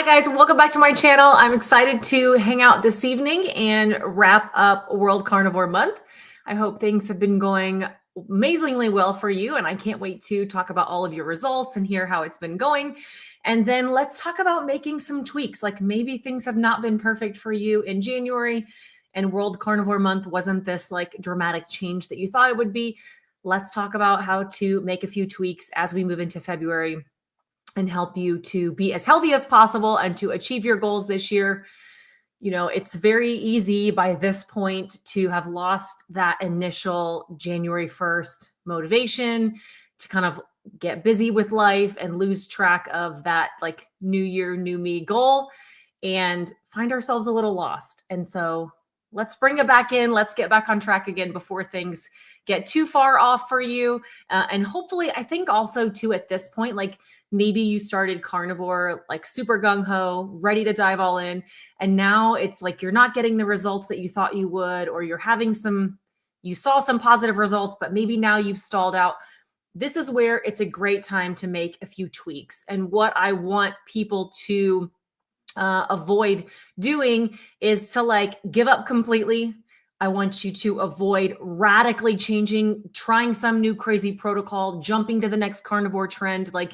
Hi guys, welcome back to my channel. I'm excited to hang out this evening and wrap up World Carnivore Month. I hope things have been going amazingly well for you, and I can't wait to talk about all of your results and hear how it's been going. And then let's talk about making some tweaks, like maybe things have not been perfect for you in January and World Carnivore Month wasn't this like dramatic change that you thought it would be. Let's talk about how to make a few tweaks as we move into February and help you to be as healthy as possible and to achieve your goals this year. You know, it's very easy by this point to have lost that initial January 1st motivation to kind of get busy with life and lose track of that like new year, new me goal and find ourselves a little lost. And so let's bring it back in. Let's get back on track again before things get too far off for you. And hopefully, I think also too at this point, like maybe you started carnivore like super gung-ho, ready to dive all in. And now it's like you're not getting the results that you thought you would, or you're having you saw some positive results, but maybe now you've stalled out. This is where it's a great time to make a few tweaks. And what I want people to avoid doing is to like give up completely. I want you to avoid radically changing, trying some new crazy protocol, jumping to the next carnivore trend. Like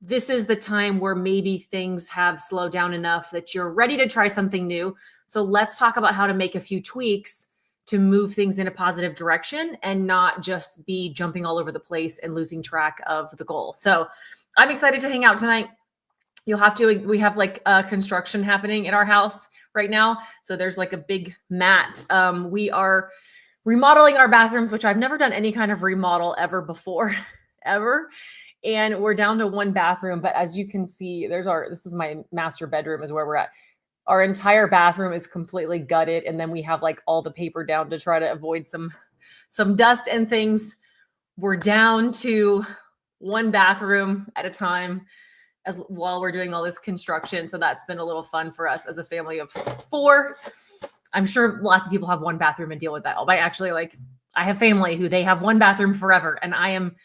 this is the time where maybe things have slowed down enough that you're ready to try something new. So let's talk about how to make a few tweaks to move things in a positive direction and not just be jumping all over the place and losing track of the goal. So I'm excited to hang out tonight. We have like construction happening in our house right now. So there's like a big mat. We are remodeling our bathrooms, which I've never done any kind of remodel ever before, ever. And we're down to one bathroom. But as you can see, this is my master bedroom is where we're at. Our entire bathroom is completely gutted. And then we have like all the paper down to try to avoid some dust and things. We're down to one bathroom at a time while we're doing all this construction. So that's been a little fun for us as a family of 4. I'm sure lots of people have one bathroom and deal with that. I have family who they have one bathroom forever. And I am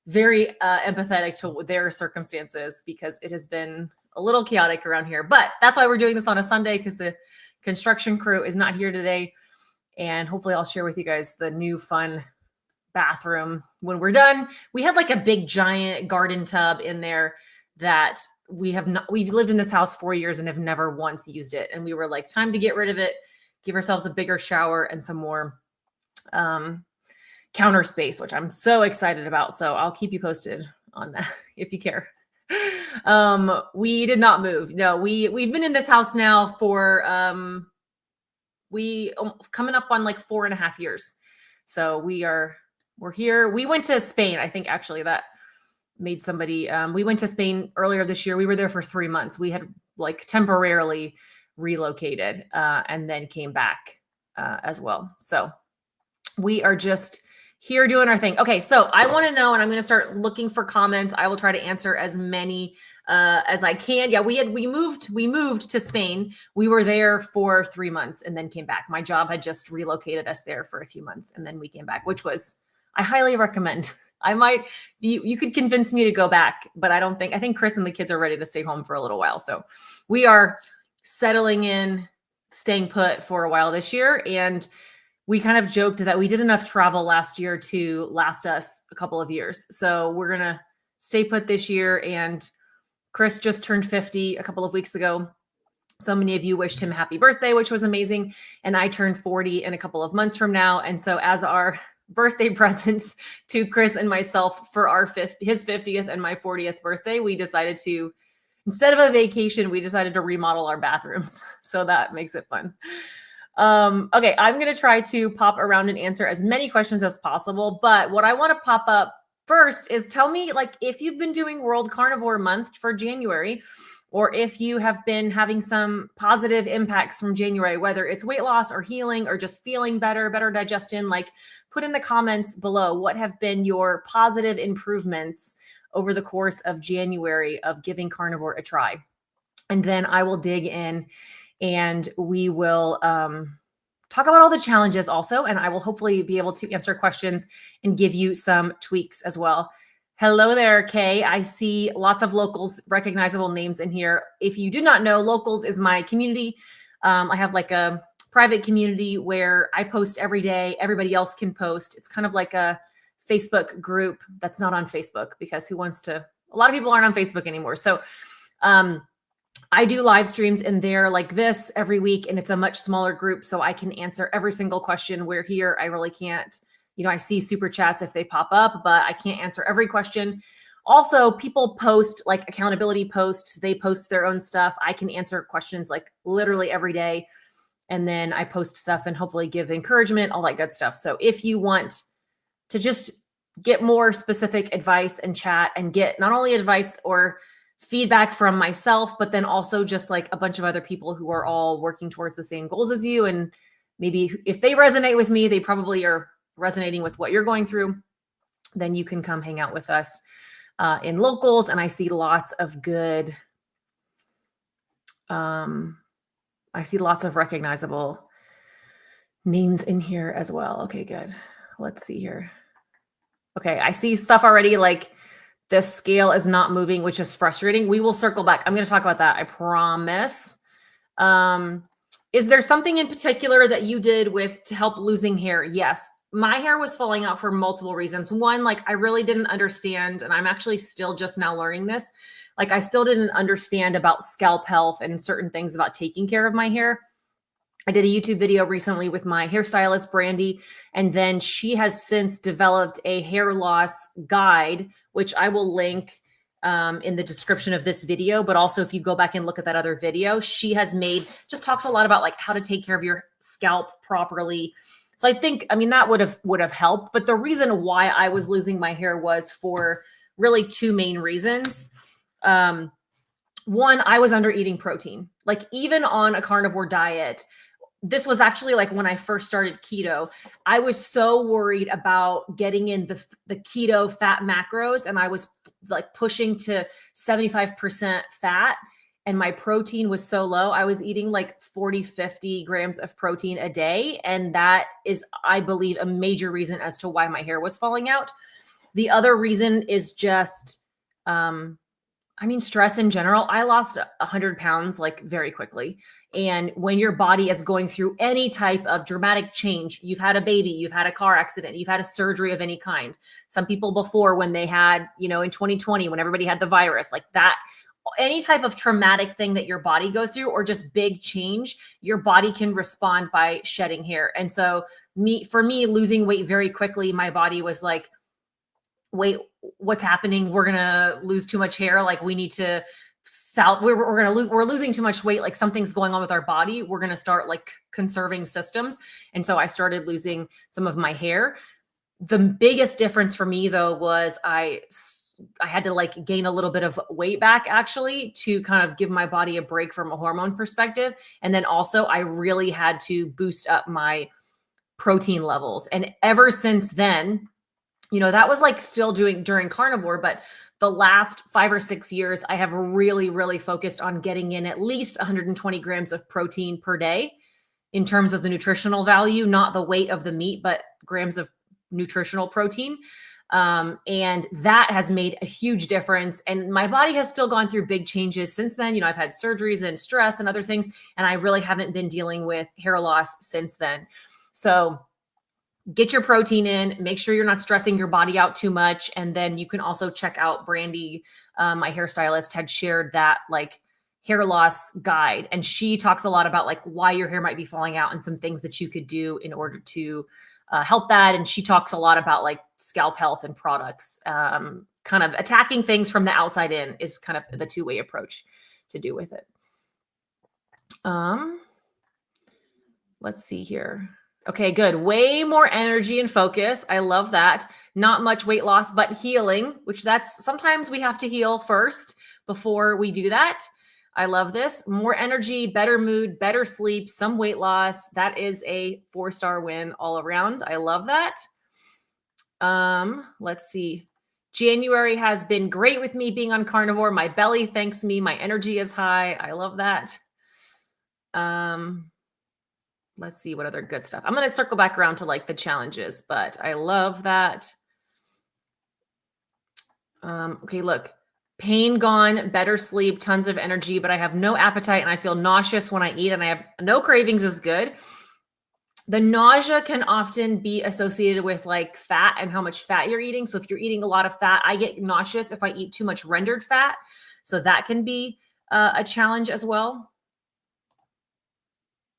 very empathetic to their circumstances because it has been a little chaotic around here. But that's why we're doing this on a Sunday, because the construction crew is not here today. And hopefully I'll share with you guys the new fun bathroom when we're done. We had like a big giant garden tub in there that we've lived in this house 4 years and have never once used it. And we were like, time to get rid of it, give ourselves a bigger shower and some more counter space, which I'm so excited about. So I'll keep you posted on that if you care. We did not move. No, we've been in this house now for coming up on like 4.5 years. So we're here. We went to Spain. I think actually that made somebody, we went to Spain earlier this year. We were there for 3 months. We had like temporarily relocated and then came back as well. So we are just here doing our thing. Okay. So I want to know, and I'm going to start looking for comments. I will try to answer as many as I can. Yeah, we moved to Spain. We were there for 3 months and then came back. My job had just relocated us there for a few months and then we came back, which was, I highly recommend. You could convince me to go back, but I think Chris and the kids are ready to stay home for a little while. So we are settling in, staying put for a while this year. And we kind of joked that we did enough travel last year to last us a couple of years. So we're going to stay put this year. And Chris just turned 50 a couple of weeks ago. So many of you wished him happy birthday, which was amazing. And I turned 40 in a couple of months from now. And so as our birthday presents to Chris and myself for his 50th and my 40th birthday, we decided to, instead of a vacation, we decided to remodel our bathrooms. So that makes it fun. Okay, I'm going to try to pop around and answer as many questions as possible. But what I want to pop up first is tell me like if you've been doing World Carnivore Month for January, or if you have been having some positive impacts from January, whether it's weight loss or healing or just feeling better digestion, like put in the comments below what have been your positive improvements over the course of January of giving carnivore a try. And then I will dig in and we will talk about all the challenges also. And I will hopefully be able to answer questions and give you some tweaks as well. Hello there, Kay. I see lots of locals, recognizable names in here. If you do not know, locals is my community. I have like a private community where I post every day. Everybody else can post. It's kind of like a Facebook group that's not on Facebook because who wants to? A lot of people aren't on Facebook anymore. So I do live streams in there like this every week, and it's a much smaller group, so I can answer every single question. Where here, I really can't. I see super chats if they pop up, but I can't answer every question. Also, people post like accountability posts. They post their own stuff. I can answer questions like literally every day. And then I post stuff and hopefully give encouragement, all that good stuff. So if you want to just get more specific advice and chat and get not only advice or feedback from myself, but then also just like a bunch of other people who are all working towards the same goals as you. And maybe if they resonate with me, they probably are resonating with what you're going through. Then you can come hang out with us in locals. And I see lots of good, I see lots of recognizable names in here as well. Okay, good. Let's see here. Okay, I see stuff already like the scale is not moving, which is frustrating. We will circle back. I'm going to talk about that. I promise. Is there something in particular that you did to help losing hair? Yes. My hair was falling out for multiple reasons. One, like I really didn't understand, and I'm actually still just now learning this. Like I still didn't understand about scalp health and certain things about taking care of my hair. I did a YouTube video recently with my hairstylist, Brandy, and then she has since developed a hair loss guide, which I will link in the description of this video. But also if you go back and look at that other video, she has just talks a lot about like how to take care of your scalp properly. So I think, that would have helped. But the reason why I was losing my hair was for really two main reasons. One, I was under eating protein. Like even on a carnivore diet, this was actually like when I first started keto, I was so worried about getting in the keto fat macros. And I was like pushing to 75% fat. And my protein was so low. I was eating like 40, 50 grams of protein a day. And that is, I believe, a major reason as to why my hair was falling out. The other reason is just, stress in general. I lost 100 pounds like very quickly. And when your body is going through any type of dramatic change, you've had a baby, you've had a car accident, you've had a surgery of any kind. Some people before when they had, in 2020, when everybody had the virus, like that, any type of traumatic thing that your body goes through or just big change, your body can respond by shedding hair. And so for me, losing weight very quickly, my body was like, wait, what's happening? We're going to lose too much hair. Like we need to we're losing too much weight. Like something's going on with our body. We're going to start like conserving systems. And so I started losing some of my hair. The biggest difference for me though, was I had to like gain a little bit of weight back actually to kind of give my body a break from a hormone perspective. And then also I really had to boost up my protein levels. And ever since then, that was like still during carnivore, but the last 5 or 6 years, I have really, really focused on getting in at least 120 grams of protein per day in terms of the nutritional value, not the weight of the meat, but grams of nutritional protein. And that has made a huge difference. And my body has still gone through big changes since then. I've had surgeries and stress and other things, and I really haven't been dealing with hair loss since then. So get your protein in, make sure you're not stressing your body out too much. And then you can also check out Brandy, my hairstylist, had shared that like hair loss guide. And she talks a lot about like why your hair might be falling out and some things that you could do in order to help that. And she talks a lot about like scalp health and products, kind of attacking things from the outside in is kind of the two-way approach to do with it. Let's see here. Okay, good. Way more energy and focus. I love that. Not much weight loss, but healing, which that's sometimes we have to heal first before we do that. I love this. More energy, better mood, better sleep, some weight loss. That is a 4-star win all around. I love that. Let's see. January has been great with me being on carnivore. My belly thanks me. My energy is high. I love that. Let's see what other good stuff. I'm going to circle back around to like the challenges, but I love that. Okay, look, pain gone, better sleep, tons of energy, but I have no appetite and I feel nauseous when I eat and I have no cravings is good. The nausea can often be associated with like fat and how much fat you're eating. So if you're eating a lot of fat, I get nauseous if I eat too much rendered fat. So that can be a challenge as well.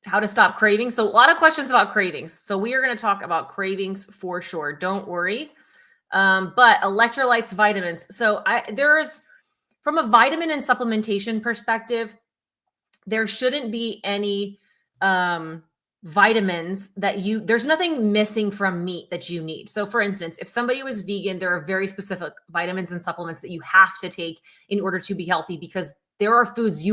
How to stop cravings. So a lot of questions about cravings. So we are going to talk about cravings for sure. Don't worry. But electrolytes, vitamins. So there's from a vitamin and supplementation perspective, there shouldn't be any vitamins that there's nothing missing from meat that you need. So for instance, if somebody was vegan, there are very specific vitamins and supplements that you have to take in order to be healthy, because there are foods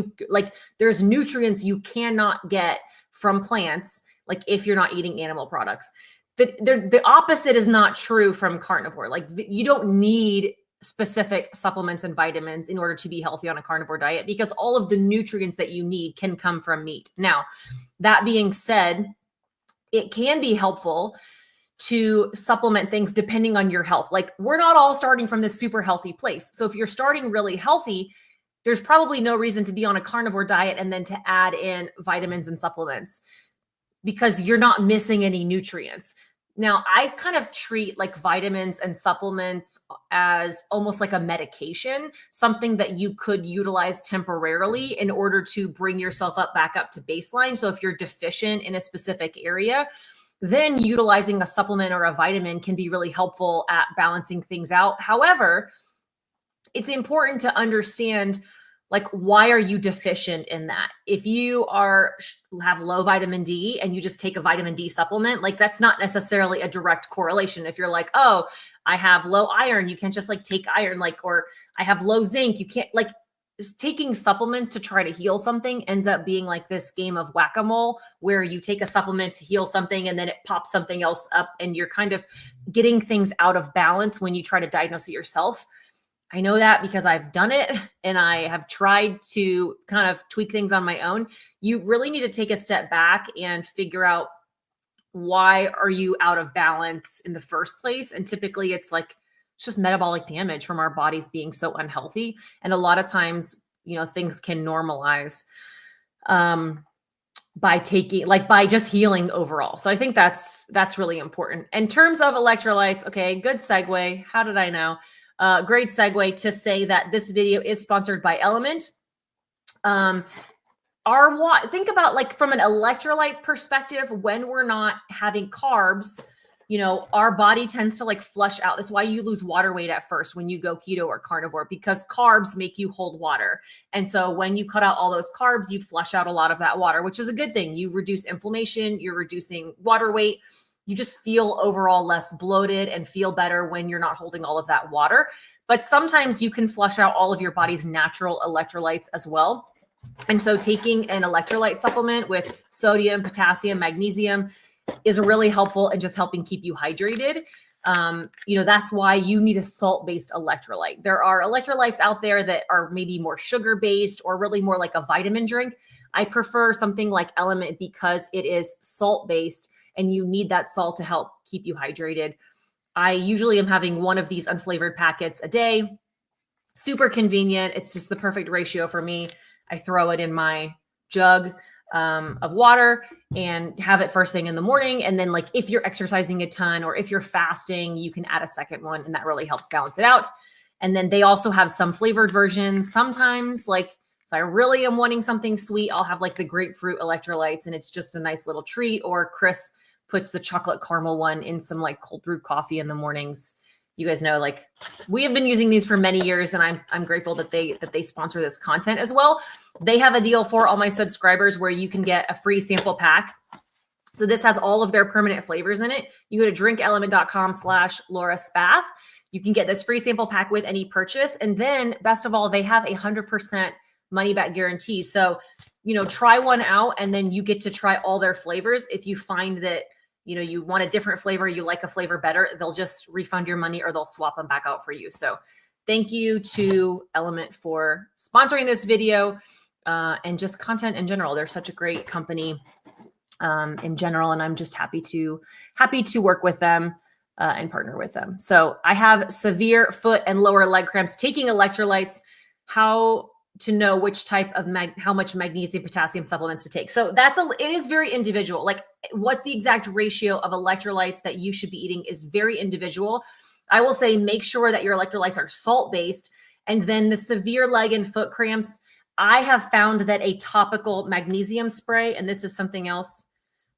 there's nutrients you cannot get from plants, like if you're not eating animal products. The opposite is not true from carnivore. Like you don't need specific supplements and vitamins in order to be healthy on a carnivore diet, because all of the nutrients that you need can come from meat. Now, that being said, it can be helpful to supplement things depending on your health. Like we're not all starting from this super healthy place. So if you're starting really healthy, there's probably no reason to be on a carnivore diet and then to add in vitamins and supplements, because you're not missing any nutrients. Now, I kind of treat like vitamins and supplements as almost like a medication, something that you could utilize temporarily in order to bring yourself back up to baseline. So if you're deficient in a specific area, then utilizing a supplement or a vitamin can be really helpful at balancing things out. However, it's important to understand, like, why are you deficient in that? If you have low vitamin D and you just take a vitamin D supplement, like that's not necessarily a direct correlation. If you're like, oh, I have low iron, you can't just like take iron, or I have low zinc, you can't, like, just taking supplements to try to heal something ends up being like this game of whack-a-mole where you take a supplement to heal something and then it pops something else up and you're kind of getting things out of balance when you try to diagnose it yourself. I know that because I've done it and I have tried to kind of tweak things on my own. You really need to take a step back and figure out, why are you out of balance in the first place? And typically it's just metabolic damage from our bodies being so unhealthy. And a lot of times, things can normalize by just healing overall. So I think that's really important. In terms of electrolytes, okay, good segue. How did I know? Great segue to say that this video is sponsored by Element. Think about, from an electrolyte perspective, when we're not having carbs, our body tends to flush out. That's why you lose water weight at first when you go keto or carnivore, because carbs make you hold water. And so when you cut out all those carbs, you flush out a lot of that water, which is a good thing. You reduce inflammation, you're reducing water weight. You just feel overall less bloated and feel better when you're not holding all of that water. But sometimes you can flush out all of your body's natural electrolytes as well. And so taking an electrolyte supplement with sodium, potassium, magnesium is really helpful in just helping keep you hydrated. That's why you need a salt-based electrolyte. There are electrolytes out there that are maybe more sugar-based or really more like a vitamin drink. I prefer something like Element because it is salt-based, and you need that salt to help keep you hydrated. I usually am having one of these unflavored packets a day. Super convenient. It's just the perfect ratio for me. I throw it in my jug of water and have it first thing in the morning. And then if you're exercising a ton or if you're fasting, you can add a second one, and that really helps balance it out. And then they also have some flavored versions. Sometimes if I really am wanting something sweet, I'll have the grapefruit electrolytes, and it's just a nice little treat. Or Chris puts the chocolate caramel one in some cold brewed coffee in the mornings. You guys know, we have been using these for many years, and I'm grateful that they sponsor this content as well. They have a deal for all my subscribers where you can get a free sample pack. So this has all of their permanent flavors in it. You go to drinkelement.com/LauraSpath. You can get this free sample pack with any purchase. And then best of all, they have 100% money back guarantee. So, try one out, and then you get to try all their flavors. If you find that, you want a different flavor, you like a flavor better, they'll just refund your money or they'll swap them back out for you. So thank you to Element for sponsoring this video and just content in general. They're such a great company in general, and I'm just happy to work with them. and partner with them. So I have severe foot and lower leg cramps, taking electrolytes, how to know which type of how much magnesium, potassium supplements to take. So it is very individual. Like what's the exact ratio of electrolytes that you should be eating is very individual. I will say, make sure that your electrolytes are salt-based. And then the severe leg and foot cramps, I have found that a topical magnesium spray, and this is something else.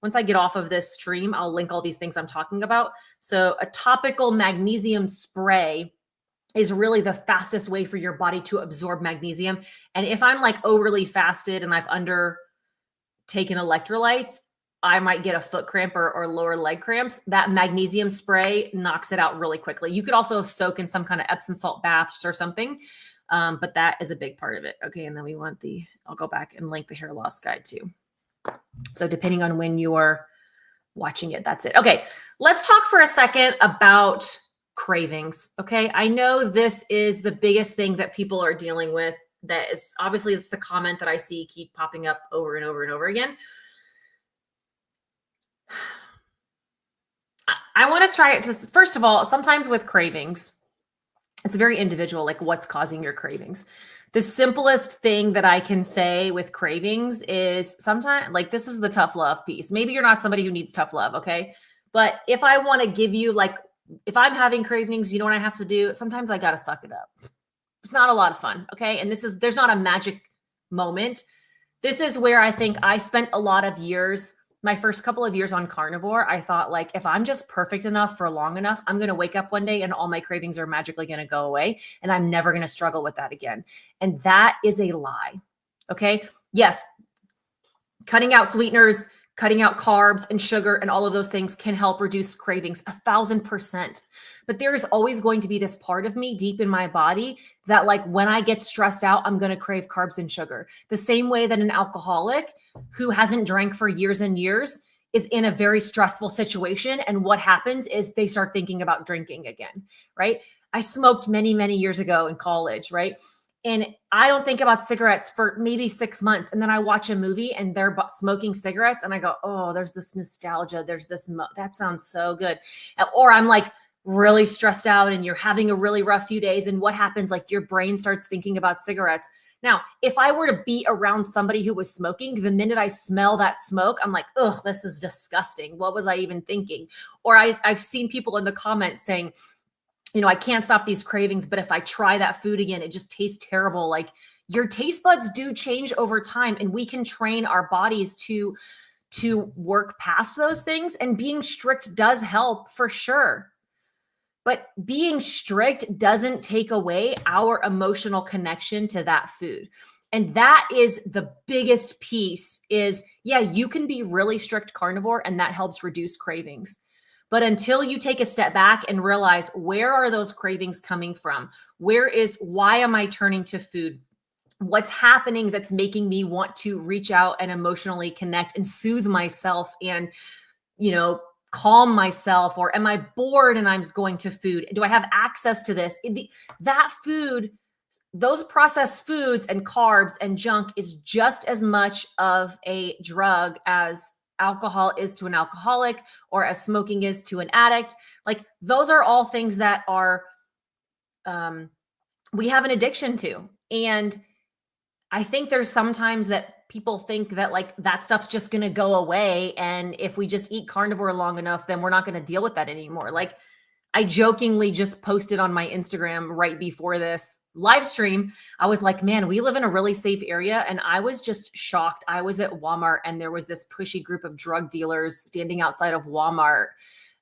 Once I get off of this stream, I'll link all these things I'm talking about. So a topical magnesium spray is really the fastest way for your body to absorb magnesium. And if I'm like overly fasted and I've taken electrolytes, I might get a foot cramp or lower leg cramps. That magnesium spray knocks it out really quickly. You could also soak in some kind of Epsom salt baths or something. But that is a big part of it. Okay. And then we want I'll go back and link the hair loss guide too. So depending on when you're watching it, that's it. Okay. Let's talk for a second about cravings. Okay. I know this is the biggest thing that people are dealing with. That is obviously it's the comment that I see keep popping up over and over and over again. I want to try it just first of all, sometimes with cravings, it's very individual, like what's causing your cravings. The simplest thing that I can say with cravings is sometimes, like this is the tough love piece. Maybe you're not somebody who needs tough love. Okay. But if I want to give you if I'm having cravings, you know what I have to do? Sometimes I got to suck it up. It's not a lot of fun. Okay. And there's not a magic moment. This is where I think I spent a lot of years, my first couple of years on carnivore. I thought like, if I'm just perfect enough for long enough, I'm going to wake up one day and all my cravings are magically going to go away. And I'm never going to struggle with that again. And that is a lie. Okay. Yes. Cutting out sweeteners, cutting out carbs and sugar and all of those things can help reduce cravings 1,000%. But there is always going to be this part of me deep in my body that like when I get stressed out, I'm going to crave carbs and sugar. The same way that an alcoholic who hasn't drank for years and years is in a very stressful situation. And what happens is they start thinking about drinking again, right? I smoked many, many years ago in college, right? And I don't think about cigarettes for maybe 6 months. And then I watch a movie and they're smoking cigarettes. And I go, oh, there's this nostalgia. There's this, that sounds so good. Or I'm like really stressed out and you're having a really rough few days. And what happens? Like your brain starts thinking about cigarettes. Now, if I were to be around somebody who was smoking, the minute I smell that smoke, I'm like, ugh, this is disgusting. What was I even thinking? Or I've seen people in the comments saying, you know, I can't stop these cravings, but if I try that food again, it just tastes terrible. Like your taste buds do change over time and we can train our bodies to work past those things. And being strict does help for sure. But being strict doesn't take away our emotional connection to that food. And that is the biggest piece is, yeah, you can be really strict carnivore and that helps reduce cravings. But until you take a step back and realize where are those cravings coming from? Why am I turning to food? What's happening that's making me want to reach out and emotionally connect and soothe myself and, you know, calm myself? Or am I bored and I'm going to food? Do I have access to this? That food, those processed foods and carbs and junk is just as much of a drug as alcohol is to an alcoholic or as smoking is to an addict. Like those are all things that are, we have an addiction to. And I think there's sometimes that people think that like that stuff's just going to go away. And if we just eat carnivore long enough, then we're not going to deal with that anymore. Like I jokingly just posted on my Instagram right before this live stream. I was like, man, we live in a really safe area. And I was just shocked. I was at Walmart and there was this pushy group of drug dealers standing outside of Walmart.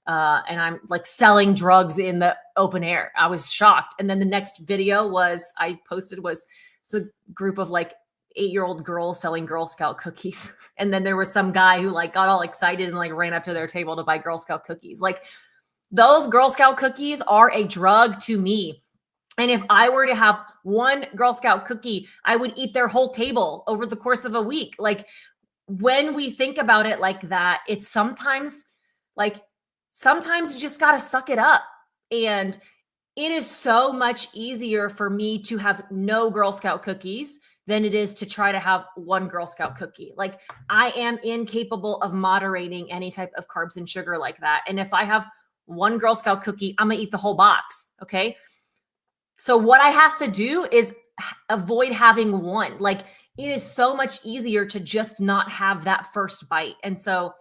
And I'm like selling drugs in the open air. I was shocked. And then the next video I posted was a group of like 8-year-old girls selling Girl Scout cookies. And then there was some guy who like got all excited and like ran up to their table to buy Girl Scout cookies. Like those Girl Scout cookies are a drug to me. And if I were to have one Girl Scout cookie, I would eat their whole table over the course of a week. Like when we think about it like that, it's sometimes you just got to suck it up. And it is so much easier for me to have no Girl Scout cookies than it is to try to have one Girl Scout cookie. Like I am incapable of moderating any type of carbs and sugar like that. And if I have one Girl Scout cookie, I'm going to eat the whole box. Okay. So what I have to do is avoid having one. Like, it is so much easier to just not have that first bite. And so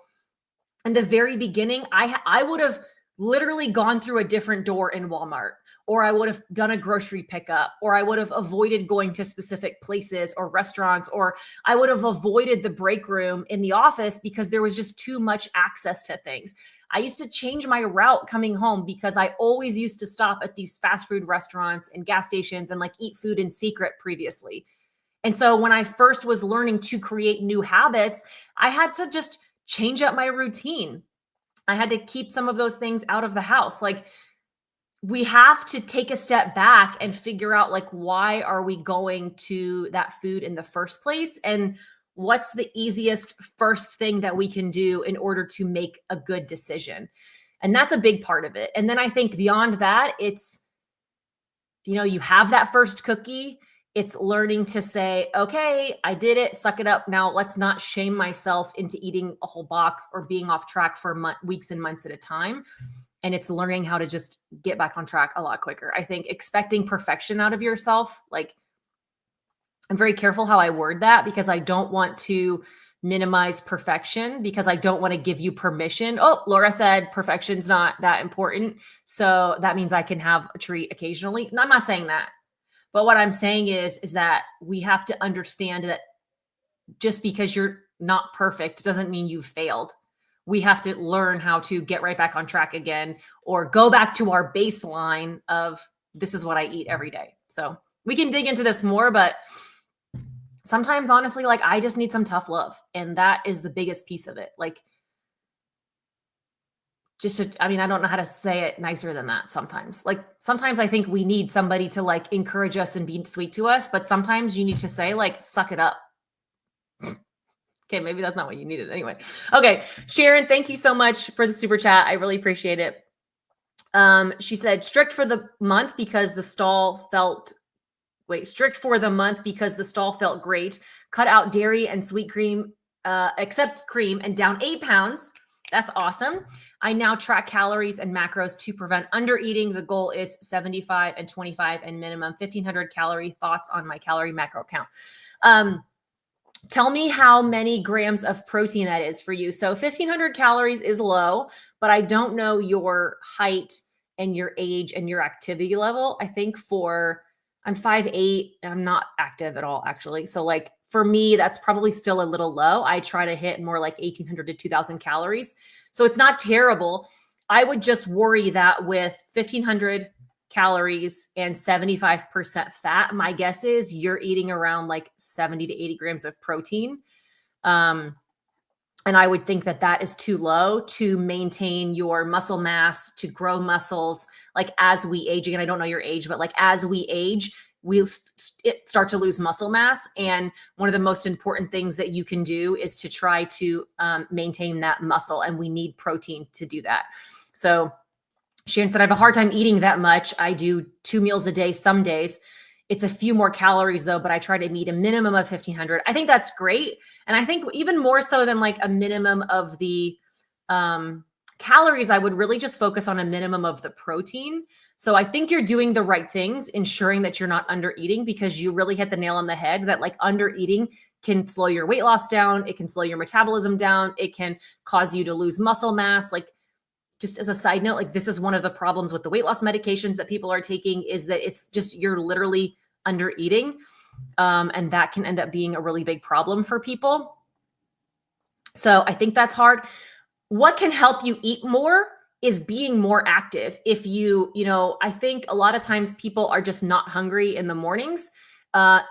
in the very beginning, I would have literally gone through a different door in Walmart, or I would have done a grocery pickup, or I would have avoided going to specific places or restaurants, or I would have avoided the break room in the office because there was just too much access to things. I used to change my route coming home because I always used to stop at these fast food restaurants and gas stations and like eat food in secret previously. And so when I first was learning to create new habits, I had to just change up my routine. I had to keep some of those things out of the house. Like, we have to take a step back and figure out, like, why are we going to that food in the first place? And what's the easiest first thing that we can do in order to make a good decision? And that's a big part of it. And then I think beyond that, it's, you have that first cookie. It's learning to say, okay, I did it, suck it up. Now let's not shame myself into eating a whole box or being off track for weeks and months at a time. And it's learning how to just get back on track a lot quicker. I think expecting perfection out of yourself, like, I'm very careful how I word that because I don't want to minimize perfection, because I don't want to give you permission. Oh, Laura said perfection's not that important, so that means I can have a treat occasionally. And I'm not saying that. But what I'm saying is that we have to understand that just because you're not perfect doesn't mean you've failed. We have to learn how to get right back on track again, or go back to our baseline of, this is what I eat every day. So we can dig into this more, but sometimes, honestly, like, I just need some tough love. And that is the biggest piece of it. Like, I don't know how to say it nicer than that sometimes. Like, sometimes I think we need somebody to like encourage us and be sweet to us, but sometimes you need to say, like, suck it up. Okay, maybe that's not what you needed anyway. Okay, Sharon, thank you so much for the super chat. I really appreciate it. She said, strict for the month because the stall felt great. Cut out dairy and sweet cream, except cream, and down 8 pounds. That's awesome. I now track calories and macros to prevent undereating. The goal is 75 and 25 and minimum 1,500 calorie. Thoughts on my calorie macro count? Tell me how many grams of protein that is for you. So 1,500 calories is low, but I don't know your height and your age and your activity level. I think I'm 5'8", and I'm not active at all, actually. So like, for me, that's probably still a little low. I try to hit more like 1,800 to 2,000 calories. So it's not terrible. I would just worry that with 1,500 calories and 75% fat, my guess is you're eating around like 70 to 80 grams of protein. And I would think that that is too low to maintain your muscle mass, to grow muscles. Like, as we age, again, I don't know your age, but like, as we age, we'll start to lose muscle mass. And one of the most important things that you can do is to try to maintain that muscle. And we need protein to do that. So Sharon said, I have a hard time eating that much. I do 2 meals a day some days. It's a few more calories though, but I try to meet a minimum of 1,500. I think that's great. And I think even more so than like a minimum of the calories, I would really just focus on a minimum of the protein. So I think you're doing the right things, ensuring that you're not under eating, because you really hit the nail on the head that like under eating can slow your weight loss down. It can slow your metabolism down. It can cause you to lose muscle mass. Like, just as a side note, like, this is one of the problems with the weight loss medications that people are taking, is that it's just, you're literally under eating. And that can end up being a really big problem for people. So I think that's hard. What can help you eat more is being more active. If I think a lot of times people are just not hungry in the mornings.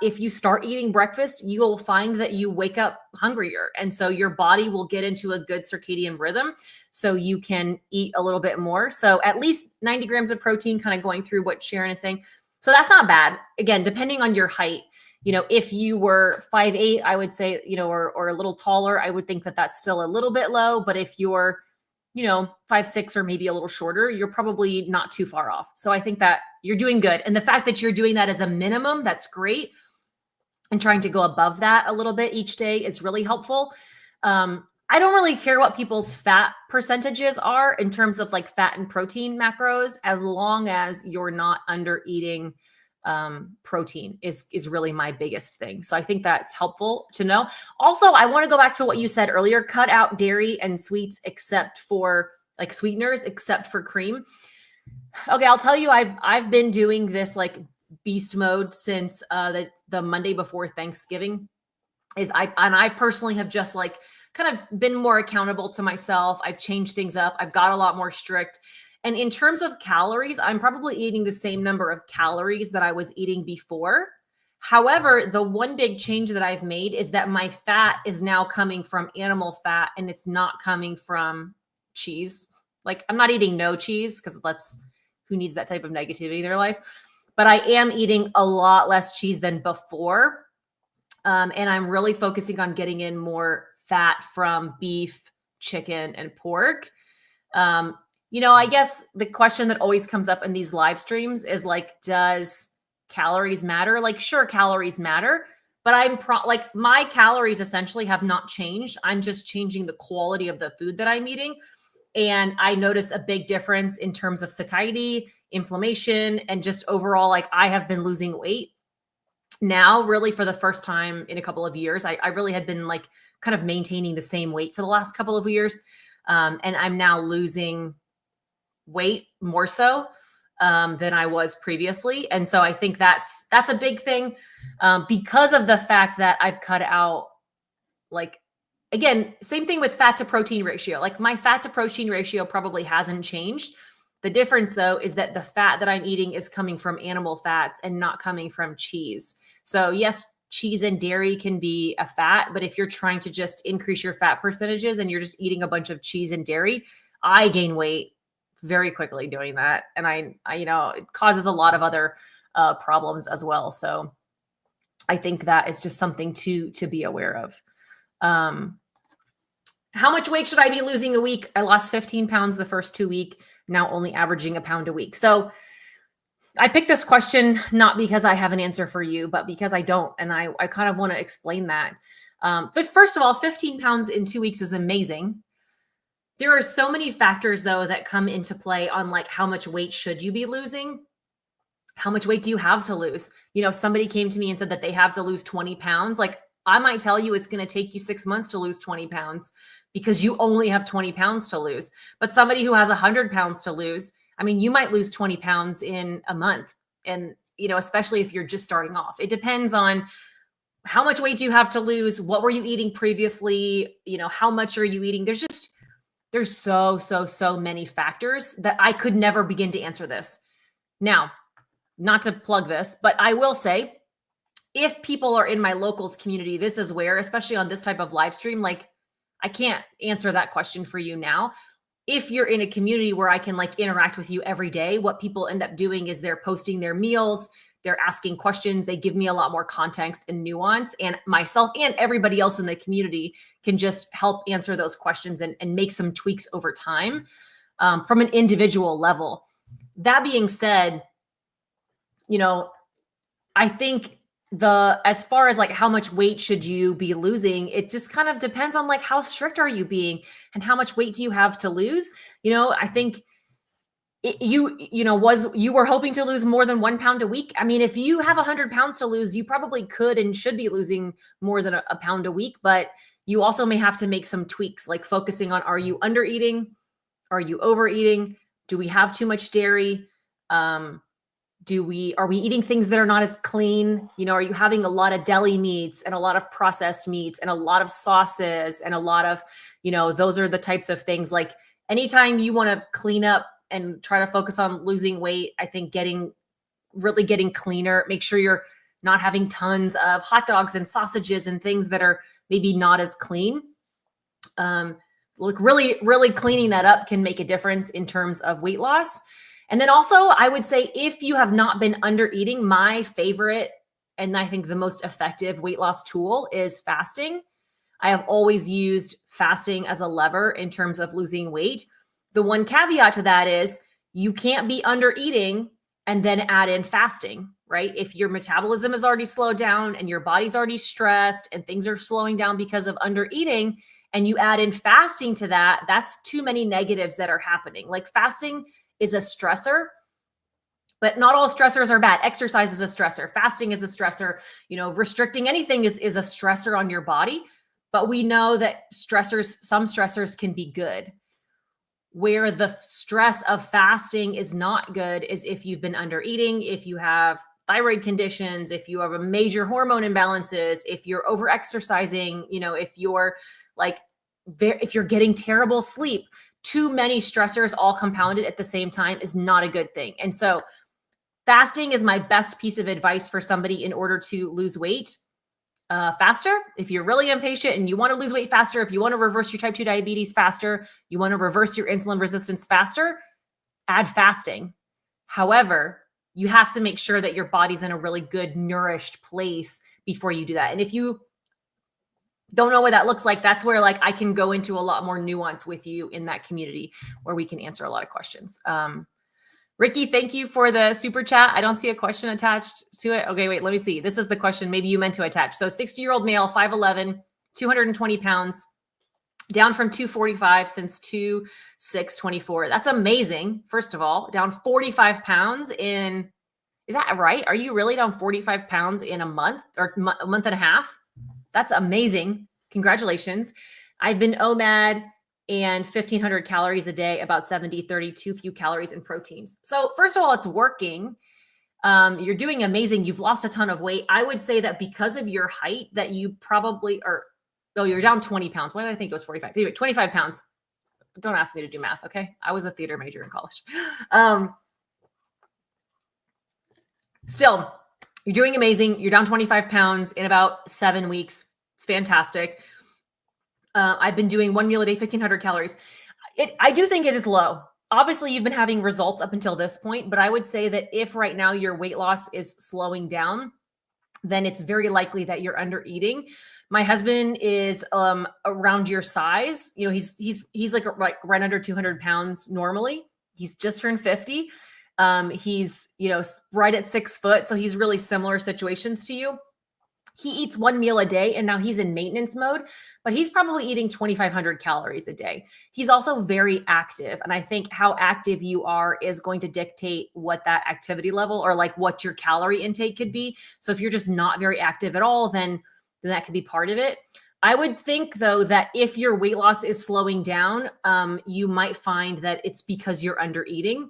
If you start eating breakfast, you will find that you wake up hungrier. And so your body will get into a good circadian rhythm, so you can eat a little bit more. So at least 90 grams of protein, kind of going through what Sharon is saying. So that's not bad. Again, depending on your height, if you were 5'8", I would say, or a little taller, I would think that that's still a little bit low. But if you're 5'6", or maybe a little shorter, you're probably not too far off. So I think that you're doing good. And the fact that you're doing that as a minimum, that's great. And trying to go above that a little bit each day is really helpful. I don't really care what people's fat percentages are in terms of like fat and protein macros, as long as you're not under eating protein is really my biggest thing. So I think that's helpful to know. Also, I want to go back to what you said earlier, cut out dairy and sweets except for like sweeteners, except for cream. Okay, I'll tell you, I've been doing this like beast mode since the Monday before Thanksgiving. I personally have just like kind of been more accountable to myself. I've changed things up. I've got a lot more strict. And in terms of calories, I'm probably eating the same number of calories that I was eating before. However, the one big change that I've made is that my fat is now coming from animal fat and it's not coming from cheese. Like I'm not eating no cheese because who needs that type of negativity in their life? But I am eating a lot less cheese than before. And I'm really focusing on getting in more fat from beef, chicken, and pork. I guess the question that always comes up in these live streams is like, does calories matter? Like, sure, calories matter, but like my calories essentially have not changed. I'm just changing the quality of the food that I'm eating. And I notice a big difference in terms of satiety, inflammation, and just overall, like I have been losing weight now really for the first time in a couple of years. I really had been like kind of maintaining the same weight for the last couple of years. And I'm now losing weight more so than I was previously. And so I think that's a big thing because of the fact that I've cut out, like, again, same thing with fat to protein ratio. Like my fat to protein ratio probably hasn't changed. The difference though is that the fat that I'm eating is coming from animal fats and not coming from cheese. So yes, cheese and dairy can be a fat, but if you're trying to just increase your fat percentages and you're just eating a bunch of cheese and dairy, I gain weight very quickly doing that. And I it causes a lot of other problems as well. So I think that is just something to be aware of. How much weight should I be losing a week? I lost 15 pounds the first 2 weeks, now only averaging a pound a week. So I picked this question not because I have an answer for you, but because I don't. And I kind of want to explain that. But first of all, 15 pounds in 2 weeks is amazing. There are so many factors though that come into play on like how much weight should you be losing? How much weight do you have to lose? If somebody came to me and said that they have to lose 20 pounds, like I might tell you it's going to take you 6 months to lose 20 pounds because you only have 20 pounds to lose. But somebody who has 100 pounds to lose, I mean, you might lose 20 pounds in a month. And, especially if you're just starting off, it depends on how much weight do you have to lose? What were you eating previously? How much are you eating? There's so many factors that I could never begin to answer this. Now, not to plug this, but I will say, if people are in my locals community, this is where, especially on this type of live stream, like I can't answer that question for you now. If you're in a community where I can like interact with you every day, what people end up doing is they're posting their meals, they're asking questions, they give me a lot more context and nuance, and myself and everybody else in the community can just help answer those questions and make some tweaks over time from an individual level. That being said, I think as far as like how much weight should you be losing, it just kind of depends on like how strict are you being and how much weight do you have to lose. I think you were hoping to lose more than 1 pound a week. I mean, if you have 100 pounds to lose, you probably could and should be losing more than a pound a week, but you also may have to make some tweaks, like focusing on, are you under eating? Are you overeating? Do we have too much dairy? Are we eating things that are not as clean? Are you having a lot of deli meats and a lot of processed meats and a lot of sauces and a lot of, those are the types of things. Like anytime you want to clean up and try to focus on losing weight, I think really getting cleaner, make sure you're not having tons of hot dogs and sausages and things that are maybe not as clean. Really, really cleaning that up can make a difference in terms of weight loss. And then also, I would say if you have not been under eating, my favorite and I think the most effective weight loss tool is fasting. I have always used fasting as a lever in terms of losing weight. The one caveat to that is you can't be under eating and then add in fasting, right? If your metabolism is already slowed down and your body's already stressed and things are slowing down because of under eating, and you add in fasting to that, that's too many negatives that are happening. Like fasting is a stressor, but not all stressors are bad. Exercise is a stressor. Fasting is a stressor. Restricting anything is a stressor on your body. But we know that some stressors can be good. Where the stress of fasting is not good is if you've been under eating, if you have thyroid conditions, if you have a major hormone imbalances, if you're over exercising, if you're if you're getting terrible sleep. Too many stressors all compounded at the same time is not a good thing. And so fasting is my best piece of advice for somebody in order to lose weight faster. If you're really impatient and you want to lose weight faster, if you want to reverse your type 2 diabetes faster, you want to reverse your insulin resistance faster, add fasting. However, you have to make sure that your body's in a really good, nourished place before you do that. And if you don't know what that looks like, that's where I can go into a lot more nuance with you in that community where we can answer a lot of questions. Ricky, thank you for the super chat. I don't see a question attached to it. Okay, wait, let me see. This is the question maybe you meant to attach. So 60-year-old male, 5'11", 220 pounds, down from 245 since 2/6/24. That's amazing. First of all, down 45 pounds is that right? Are you really down 45 pounds in a month or a month and a half? That's amazing. Congratulations. I've been OMAD and 1,500 calories a day, about 70-30, too few calories and proteins. So first of all, it's working. You're doing amazing. You've lost a ton of weight. I would say that because of your height that you probably are, you're down 20 pounds. Why did I think it was 45? Anyway, 25 pounds. Don't ask me to do math, okay? I was a theater major in college. Still, you're doing amazing. You're down 25 pounds in about 7 weeks. It's fantastic. I've been doing 1 meal a day, 1,500 calories. I do think it is low. Obviously, you've been having results up until this point, but I would say that if right now your weight loss is slowing down, then it's very likely that you're under eating. My husband is around your size. He's like right under 200 pounds normally. He's just turned 50. He's right at 6 foot, so he's really similar situations to you. He eats 1 meal a day, and now he's in maintenance mode, but he's probably eating 2,500 calories a day. He's also very active, and I think how active you are is going to dictate what that activity level or what your calorie intake could be. So if you're just not very active at all, then that could be part of it. I would think, though, that if your weight loss is slowing down, you might find that it's because you're under eating.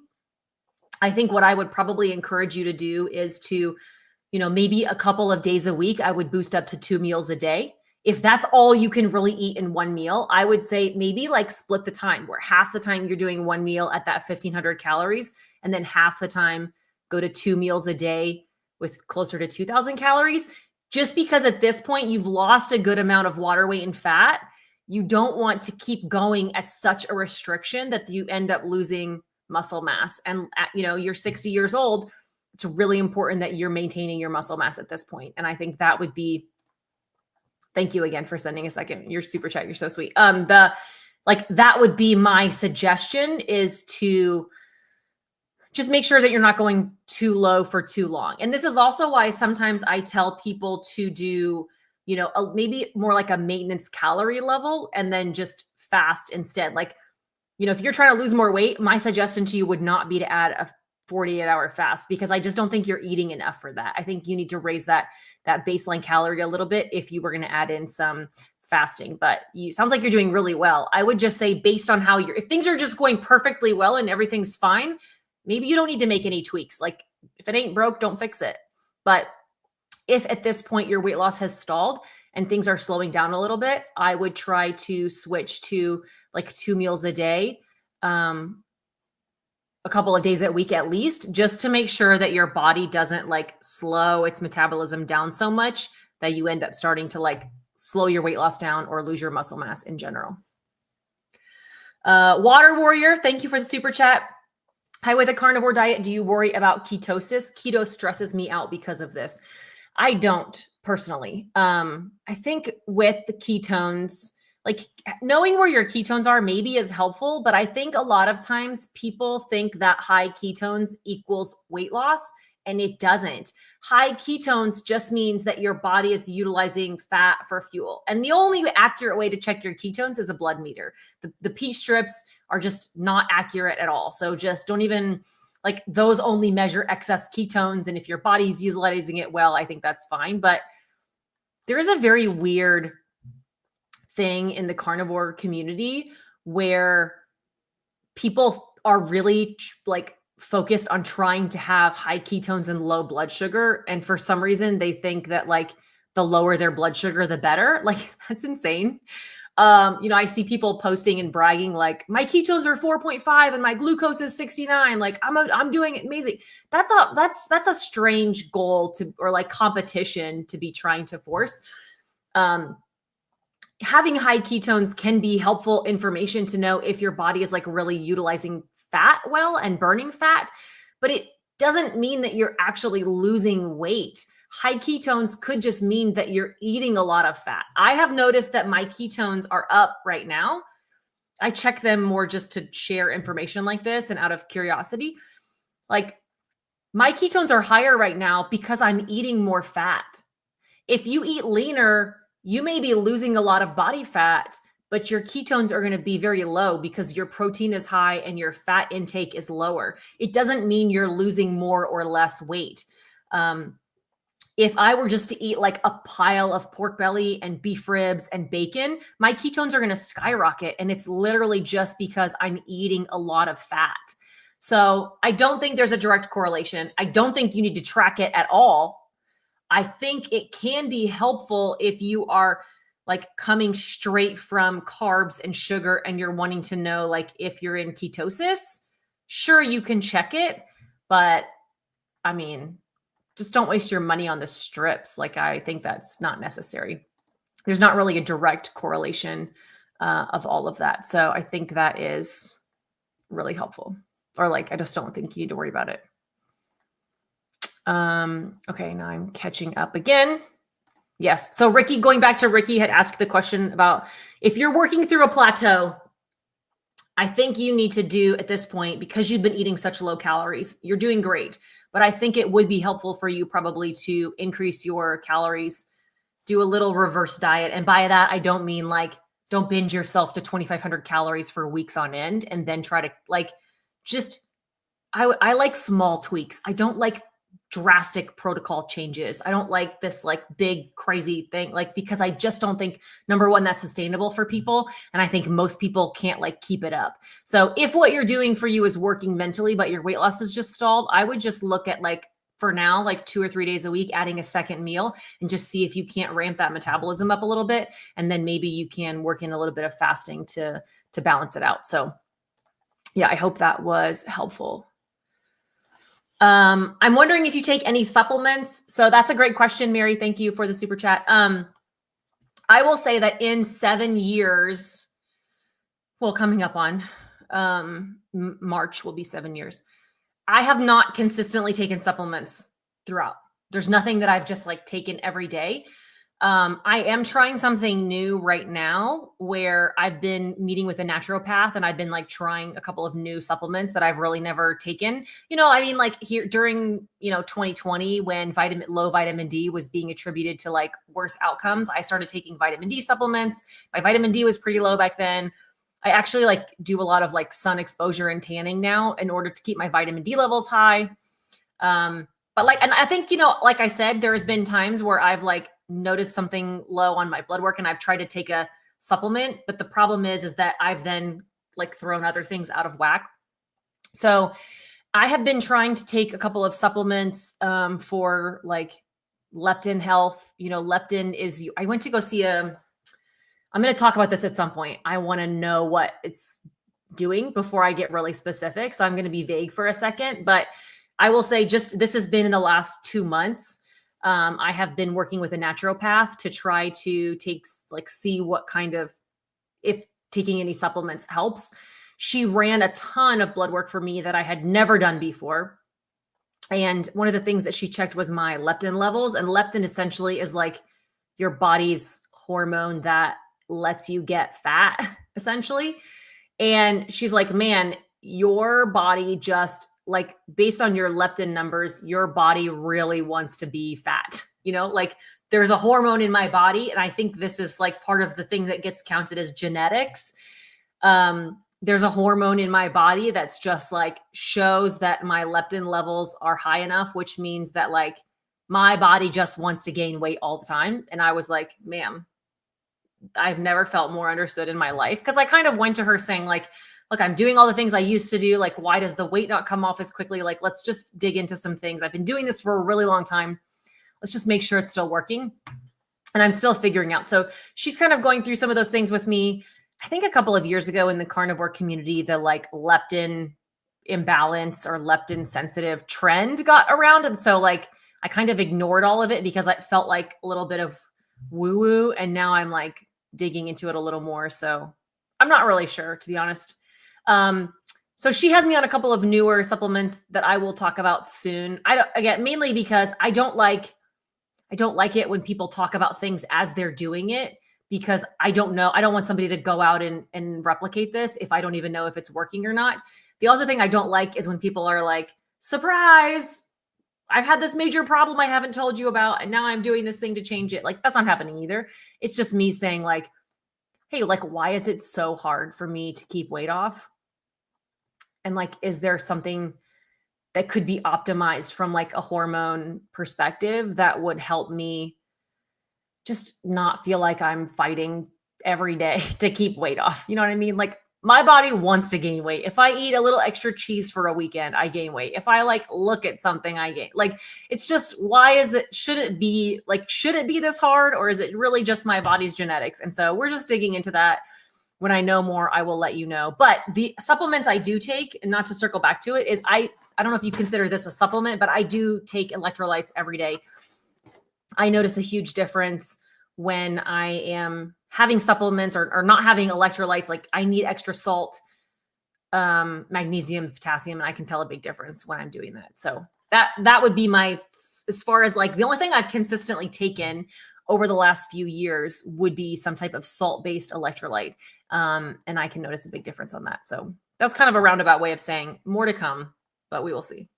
I think what I would probably encourage you to do is to, maybe a couple of days a week, I would boost up to 2 meals a day. If that's all you can really eat in 1 meal, I would say maybe split the time where half the time you're doing 1 meal at that 1,500 calories, and then half the time go to 2 meals a day with closer to 2,000 calories. Just because at this point you've lost a good amount of water weight and fat, you don't want to keep going at such a restriction that you end up losing muscle mass. And you're 60 years old. It's really important that you're maintaining your muscle mass at this point. And I think that would be, thank you again for sending a second, your super chat. You're so sweet. That would be my suggestion, is to just make sure that you're not going too low for too long. And this is also why sometimes I tell people to do, maybe more like a maintenance calorie level and then just fast instead. If you're trying to lose more weight, my suggestion to you would not be to add a 48-hour fast, because I just don't think you're eating enough for that. I think you need to raise that baseline calorie a little bit if you were going to add in some fasting. But sounds like you're doing really well. I would just say, based on how if things are just going perfectly well and everything's fine, maybe you don't need to make any tweaks. If it ain't broke, don't fix it. But if at this point your weight loss has stalled and things are slowing down a little bit, I would try to switch to 2 meals a day, a couple of days a week at least, just to make sure that your body doesn't slow its metabolism down so much that you end up starting to slow your weight loss down or lose your muscle mass in general. Water Warrior, thank you for the super chat. Hi, with a carnivore diet, do you worry about ketosis? Keto stresses me out because of this. I don't personally. I think with the ketones, knowing where your ketones are maybe is helpful, but I think a lot of times people think that high ketones equals weight loss, and it doesn't. High ketones just means that your body is utilizing fat for fuel. And the only accurate way to check your ketones is a blood meter. The pee strips are just not accurate at all. So just don't even, like, those only measure excess ketones. And if your body's utilizing it well, I think that's fine. But there is a very weird thing in the carnivore community where people are really like focused on trying to have high ketones and low blood sugar. And for some reason, they think that like the lower their blood sugar, the better. Like, that's insane. I see people posting and bragging like, my ketones are 4.5 and my glucose is 69. Like, I'm doing amazing. That's a strange goal or like competition to be trying to force. Having high ketones can be helpful information to know if your body is like really utilizing fat well and burning fat, but it doesn't mean that you're actually losing weight. High ketones could just mean that you're eating a lot of fat. I have noticed that my ketones are up right now. I check them more just to share information like this and out of curiosity. Like, my ketones are higher right now because I'm eating more fat. If you eat leaner, you may be losing a lot of body fat, but your ketones are going to be very low because your protein is high and your fat intake is lower. It doesn't mean you're losing more or less weight. If I were just to eat like a pile of pork belly and beef ribs and bacon, my ketones are going to skyrocket. And it's literally just because I'm eating a lot of fat. So I don't think there's a direct correlation. I don't think you need to track it at all. I think it can be helpful if you are like coming straight from carbs and sugar and you're wanting to know like if you're in ketosis. Sure, you can check it, but I mean, just don't waste your money on the strips. Like, I think that's not necessary. There's not really a direct correlation of all of that. So I think that is really helpful. Or like, I just don't think you need to worry about it. Okay, now I'm catching up again. Yes. So Ricky, going back to Ricky had asked the question about if you're working through a plateau, I think you need to do at this point, because you've been eating such low calories, you're doing great. But I think it would be helpful for you probably to increase your calories, do a little reverse diet. And by that, I don't mean like, don't binge yourself to 2,500 calories for weeks on end and then try to like, just, I like small tweaks. I don't like drastic protocol changes. I don't like this like big crazy thing, like, because I just don't think, number one, that's sustainable for people. And I think most people can't like keep it up. So if what you're doing for you is working mentally, but your weight loss is just stalled, I would just look at like, for now, like 2 or 3 days a week, adding a second meal and just see if you can't ramp that metabolism up a little bit. And then maybe you can work in a little bit of fasting to balance it out. So yeah, I hope that was helpful. I'm wondering if you take any supplements. So that's a great question, Mary. Thank you for the super chat. I will say that in 7 years, well, coming up on March will be 7 years, I have not consistently taken supplements throughout. There's nothing that I've just like taken every day. I am trying something new right now where I've been meeting with a naturopath and I've been like trying a couple of new supplements that I've really never taken. I mean, like here during, 2020 when low vitamin D was being attributed to like worse outcomes, I started taking vitamin D supplements. My vitamin D was pretty low back then. I actually like do a lot of like sun exposure and tanning now in order to keep my vitamin D levels high. But like, and I think, like I said, there has been times where I've like noticed something low on my blood work and I've tried to take a supplement, but the problem is that I've then like thrown other things out of whack. So I have been trying to take a couple of supplements for like leptin health. Leptin is, I went to go see I'm going to talk about this at some point. I want to know what it's doing before I get really specific. So I'm going to be vague for a second, but I will say just this has been in the last 2 months. I have been working with a naturopath to try to see what kind of, if taking any supplements helps. She ran a ton of blood work for me that I had never done before. And one of the things that she checked was my leptin levels. And leptin essentially is like your body's hormone that lets you get fat, essentially. And she's like, man, your body just like based on your leptin numbers, your body really wants to be fat. Like there's a hormone in my body. And I think this is like part of the thing that gets counted as genetics. There's a hormone in my body that's just like shows that my leptin levels are high enough, which means that like my body just wants to gain weight all the time. And I was like, ma'am, I've never felt more understood in my life. Cause I kind of went to her saying like, look, I'm doing all the things I used to do. Like, why does the weight not come off as quickly? Like, let's just dig into some things. I've been doing this for a really long time. Let's just make sure it's still working. And I'm still figuring out. So she's kind of going through some of those things with me. I think a couple of years ago in the carnivore community, the like leptin imbalance or leptin sensitive trend got around. And so like, I kind of ignored all of it because it felt like a little bit of woo woo. And now I'm like digging into it a little more. So I'm not really sure, to be honest. So she has me on a couple of newer supplements that I will talk about soon. Again, mainly because I don't like it when people talk about things as they're doing it, because I don't know. I don't want somebody to go out and replicate this if I don't even know if it's working or not. The other thing I don't like is when people are like, surprise, I've had this major problem I haven't told you about, and now I'm doing this thing to change it. Like, that's not happening either. It's just me saying like, hey, like, why is it so hard for me to keep weight off? And like, is there something that could be optimized from like a hormone perspective that would help me just not feel like I'm fighting every day to keep weight off? You know what I mean? Like, my body wants to gain weight. If I eat a little extra cheese for a weekend, I gain weight. If I like look at something, I gain. Like, it's just, why is it, should it be this hard, or is it really just my body's genetics? And so we're just digging into that. When I know more, I will let you know. But the supplements I do take, and not to circle back to it, is I don't know if you consider this a supplement, but I do take electrolytes every day. I notice a huge difference when I am having supplements or not having electrolytes. Like, I need extra salt, magnesium, potassium, and I can tell a big difference when I'm doing that. So that would be my, as far as like the only thing I've consistently taken over the last few years would be some type of salt-based electrolyte. And I can notice a big difference on that. So that's kind of a roundabout way of saying more to come, but we will see.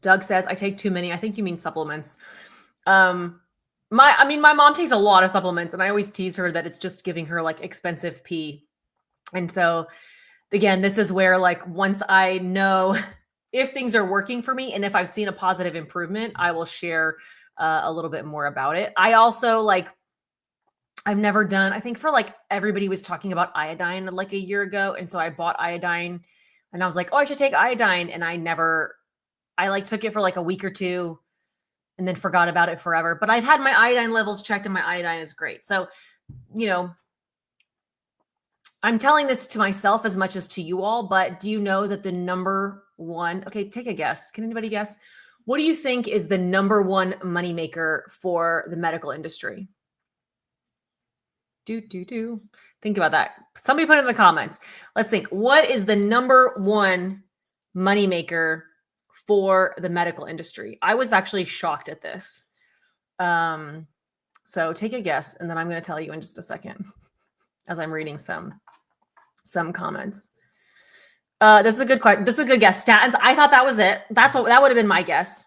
Doug says, I take too many. I think you mean supplements. My mom takes a lot of supplements, and I always tease her that it's just giving her like expensive pee. And so again, this is where like, once I know if things are working for me and if I've seen a positive improvement, I will share a little bit more about it. I also I've never done, I think for like, everybody was talking about iodine like a year ago. And so I bought iodine and I was like, oh, I should take iodine. And I like took it for like a week or two and then forgot about it forever. But I've had my iodine levels checked and my iodine is great. So, I'm telling this to myself as much as to you all, but do you know that the number one, okay, take a guess. Can anybody guess? What do you think is the number one moneymaker for the medical industry? Think about that. Somebody put it in the comments. Let's think. What is the number one moneymaker for the medical industry? I was actually shocked at this. So take a guess, and then I'm going to tell you in just a second as I'm reading some comments. This is a good question. This is a good guess. Statins. I thought that was it. That would have been my guess.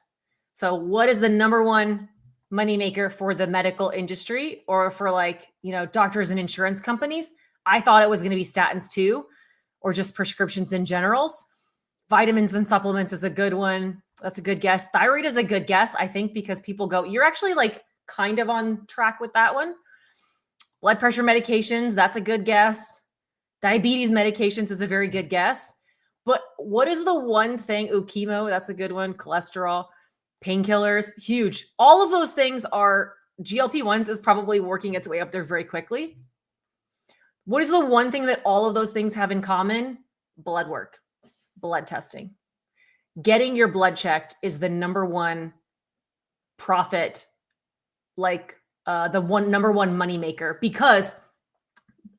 So what is the number one moneymaker for the medical industry, or for like, doctors and insurance companies? I thought it was going to be statins too, or just prescriptions in generals. Vitamins and supplements is a good one. That's a good guess. Thyroid is a good guess, I think, because people go, you're actually like kind of on track with that one. Blood pressure medications, that's a good guess. Diabetes medications is a very good guess. But what is the one thing? Chemo, that's a good one. Cholesterol, painkillers, huge. All of those things are, GLP-1s is probably working its way up there very quickly. What is the one thing that all of those things have in common? Blood work, blood testing. Getting your blood checked is the number one profit, like number one moneymaker, because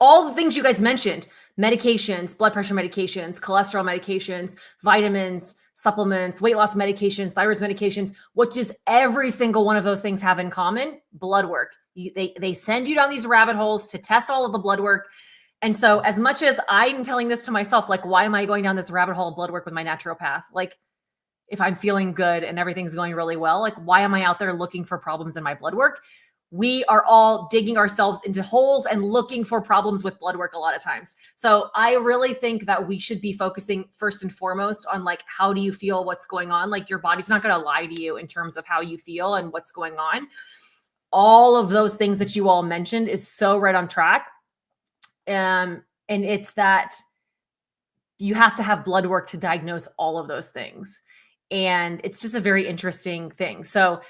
all the things you guys mentioned, medications, blood pressure medications, cholesterol medications, vitamins, supplements, weight loss medications, thyroid medications, what does every single one of those things have in common? Blood work. They send you down these rabbit holes to test all of the blood work. And so as much as I'm telling this to myself, like, why am I going down this rabbit hole of blood work with my naturopath? Like, if I'm feeling good and everything's going really well, like, why am I out there looking for problems in my blood work? We are all digging ourselves into holes and looking for problems with blood work a lot of times. So I really think that we should be focusing first and foremost on, like, how do you feel, what's going on? Like, your body's not going to lie to you in terms of how you feel and what's going on. All of those things that you all mentioned is so right on track. And it's that you have to have blood work to diagnose all of those things. And it's just a very interesting thing. So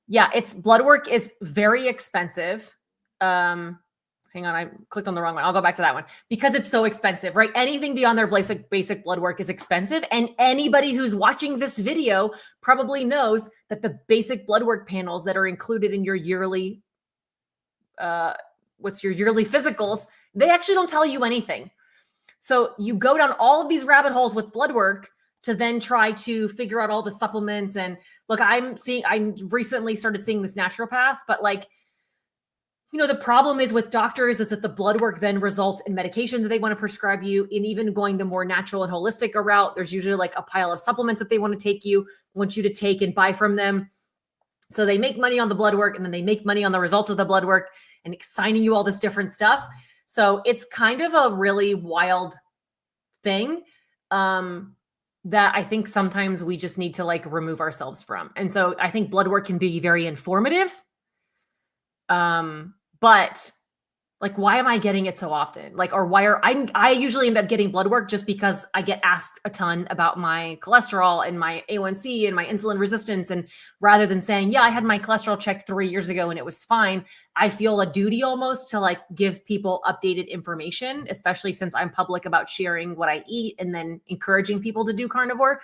yeah, blood work is very expensive. Hang on, I clicked on the wrong one. I'll go back to that one because it's so expensive, right? Anything beyond their basic blood work is expensive. And anybody who's watching this video probably knows that the basic blood work panels that are included in your yearly, yearly physicals, they actually don't tell you anything. So you go down all of these rabbit holes with blood work to then try to figure out all the supplements. And look, I recently started seeing this naturopath, but like, the problem is with doctors is that the blood work then results in medication that they want to prescribe you. And even going the more natural and holistic route, there's usually like a pile of supplements that they want you to take and buy from them. So they make money on the blood work and then they make money on the results of the blood work and assigning you all this different stuff. So it's kind of a really wild thing. That I think sometimes we just need to like remove ourselves from. And so I think blood work can be very informative. But like, why am I getting it so often? Like, or why I usually end up getting blood work just because I get asked a ton about my cholesterol and my A1C and my insulin resistance. And rather than saying, yeah, I had my cholesterol checked 3 years ago and it was fine, I feel a duty almost to like give people updated information, especially since I'm public about sharing what I eat and then encouraging people to do carnivore.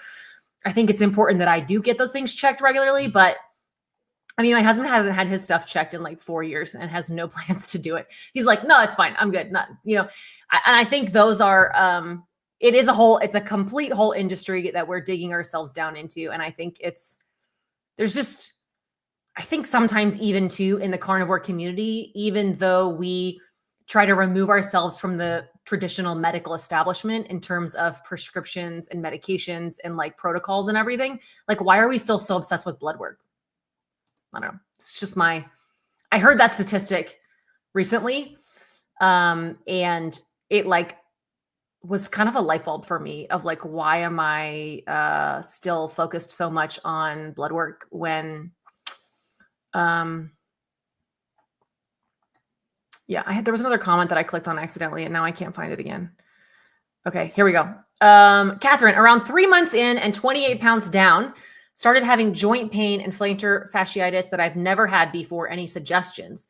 I think it's important that I do get those things checked regularly, but I mean, my husband hasn't had his stuff checked in like 4 years and has no plans to do it. He's like, no, it's fine. I'm good. And I think those are, it's a complete whole industry that we're digging ourselves down into. And I think I think sometimes even too in the carnivore community, even though we try to remove ourselves from the traditional medical establishment in terms of prescriptions and medications and like protocols and everything, like, why are we still so obsessed with blood work? I don't know. It's just I heard that statistic recently. And it like was kind of a light bulb for me of like, why am I still focused so much on blood work when, there was another comment that I clicked on accidentally and now I can't find it again. Okay, here we go. Catherine, around 3 months in and 28 pounds down, started having joint pain and plantar fasciitis that I've never had before. Any suggestions?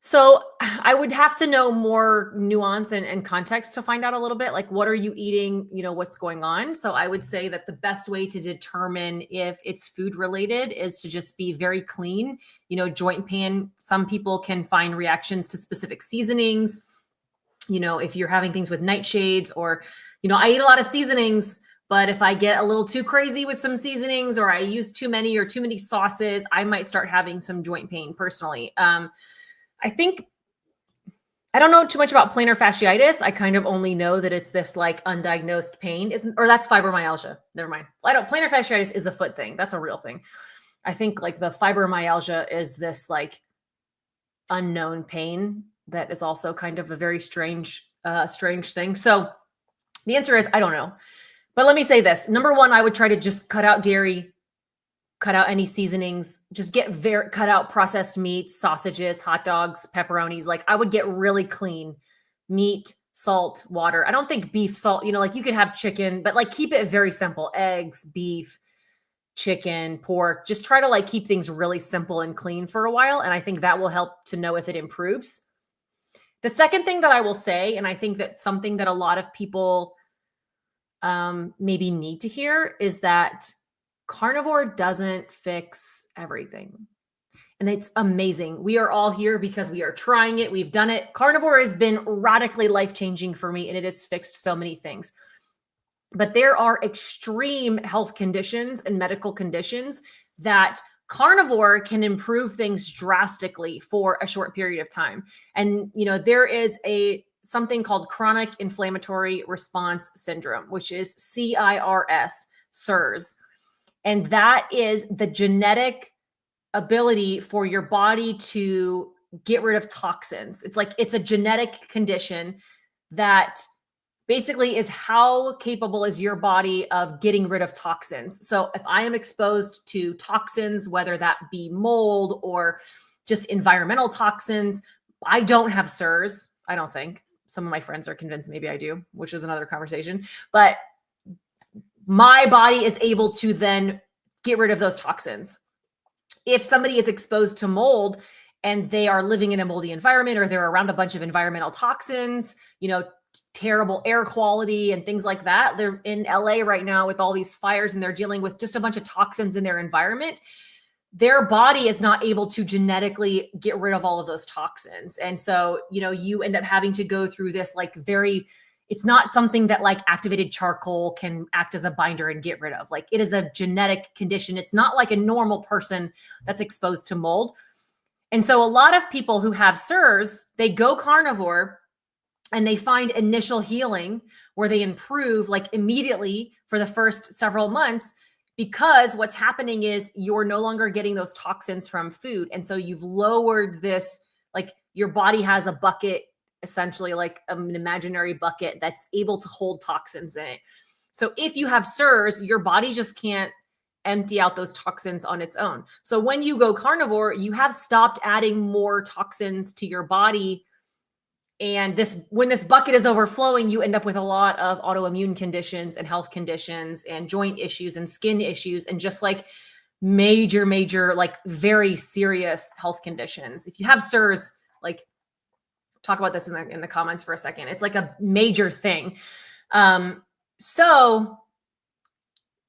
So I would have to know more nuance and context to find out a little bit, like, what are you eating? What's going on? So I would say that the best way to determine if it's food related is to just be very clean. Joint pain, some people can find reactions to specific seasonings. If you're having things with nightshades or, I eat a lot of seasonings, but if I get a little too crazy with some seasonings or I use too many sauces, I might start having some joint pain personally. I think I don't know too much about plantar fasciitis. I kind of only know that it's this like undiagnosed pain, or that's fibromyalgia. Never mind. Plantar fasciitis is a foot thing. That's a real thing. I think like the fibromyalgia is this like unknown pain that is also kind of a very strange thing. So the answer is, I don't know. But let me say this. Number one, I would try to just cut out dairy, cut out any seasonings, just cut out processed meats, sausages, hot dogs, pepperonis. Like, I would get really clean meat, salt, water. I don't think beef, salt, like you could have chicken, but like keep it very simple. Eggs, beef, chicken, pork. Just try to like keep things really simple and clean for a while. And I think that will help to know if it improves. The second thing that I will say, and I think that's something that a lot of people maybe need to hear, is that carnivore doesn't fix everything. And it's amazing. We are all here because we are trying it. We've done it. Carnivore has been radically life-changing for me, and it has fixed so many things. But there are extreme health conditions and medical conditions that carnivore can improve things drastically for a short period of time. And, there is a something called chronic inflammatory response syndrome, which is CIRS. And that is the genetic ability for your body to get rid of toxins. It's a genetic condition that basically is how capable is your body of getting rid of toxins. So if I am exposed to toxins, whether that be mold or just environmental toxins, I don't have SIRS. I don't think. Some of my friends are convinced maybe I do, which is another conversation. But my body is able to then get rid of those toxins. If somebody is exposed to mold and they are living in a moldy environment, or they're around a bunch of environmental toxins, terrible air quality and things like that. They're in LA right now with all these fires, and they're dealing with just a bunch of toxins in their environment. Their body is not able to genetically get rid of all of those toxins. And so, you end up having to go through this it's not something that like activated charcoal can act as a binder and get rid of. Like, it is a genetic condition. It's not like a normal person that's exposed to mold. And so a lot of people who have SIRS, they go carnivore and they find initial healing where they improve like immediately for the first several months, because what's happening is you're no longer getting those toxins from food. And so you've lowered this, like your body has a bucket, essentially like an imaginary bucket that's able to hold toxins in it. So if you have SIRS, your body just can't empty out those toxins on its own. So when you go carnivore, you have stopped adding more toxins to your body. And when this bucket is overflowing, you end up with a lot of autoimmune conditions and health conditions and joint issues and skin issues and just like major, like very serious health conditions. If you have SIRS, like talk about this in the comments for a second. It's like a major thing. So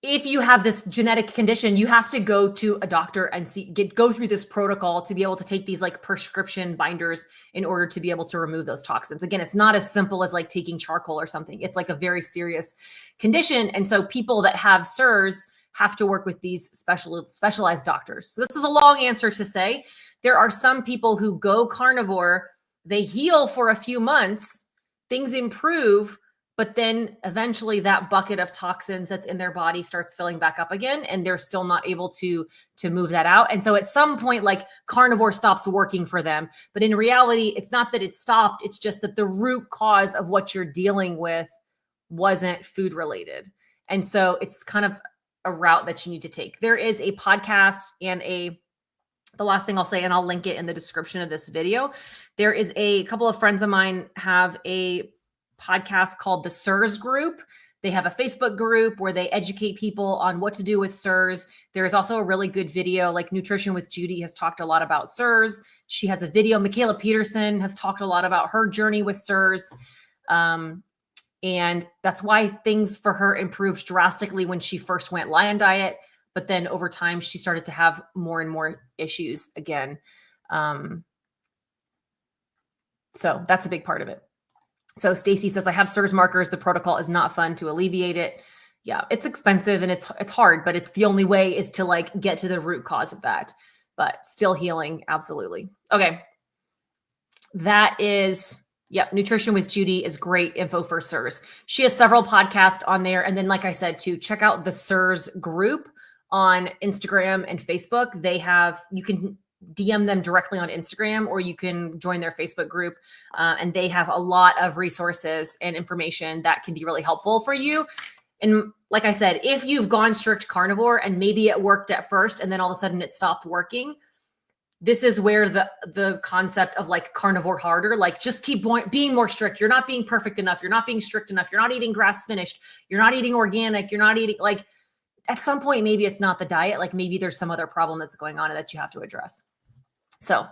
if you have this genetic condition, you have to go to a doctor and go through this protocol to be able to take these like prescription binders in order to be able to remove those toxins. Again, it's not as simple as like taking charcoal or something. It's like a very serious condition. And so people that have SIRS have to work with these specialized doctors. So this is a long answer to say there are some people who go carnivore, they heal for a few months, things improve, but then eventually that bucket of toxins that's in their body starts filling back up again, and they're still not able to move that out. And so at some point, like carnivore stops working for them. But in reality, it's not that it stopped. It's just that the root cause of what you're dealing with wasn't food related. And so it's kind of a route that you need to take. There is a podcast and the last thing I'll say, and I'll link it in the description of this video. There is a couple of friends of mine have a podcast called the SIRS Group. They have a Facebook group where they educate people on what to do with SIRS. There is also a really good video, like Nutrition with Judy has talked a lot about SIRS. She has a video. Michaela Peterson has talked a lot about her journey with SIRS. And that's why things for her improved drastically when she first went lion diet. But then over time, she started to have more and more issues again. So that's a big part of it. So Stacy says, I have SIRS markers. The protocol is not fun to alleviate it. Yeah, it's expensive and it's hard, but it's the only way is to like get to the root cause of that. But still healing, absolutely. Okay. That is, Nutrition with Judy is great info for SIRS. She has several podcasts on there. And then, like I said, to check out the SIRS group on Instagram and Facebook. You can DM them directly on Instagram, or you can join their Facebook group. And they have a lot of resources and information that can be really helpful for you. And like I said, if you've gone strict carnivore and maybe it worked at first and then all of a sudden it stopped working, this is where the concept of like carnivore harder, like just keep being more strict. You're not being perfect enough. You're not being strict enough. You're not eating grass finished. You're not eating organic. You're not eating like, at some point, maybe it's not the diet. Like maybe there's some other problem that's going on that you have to address. So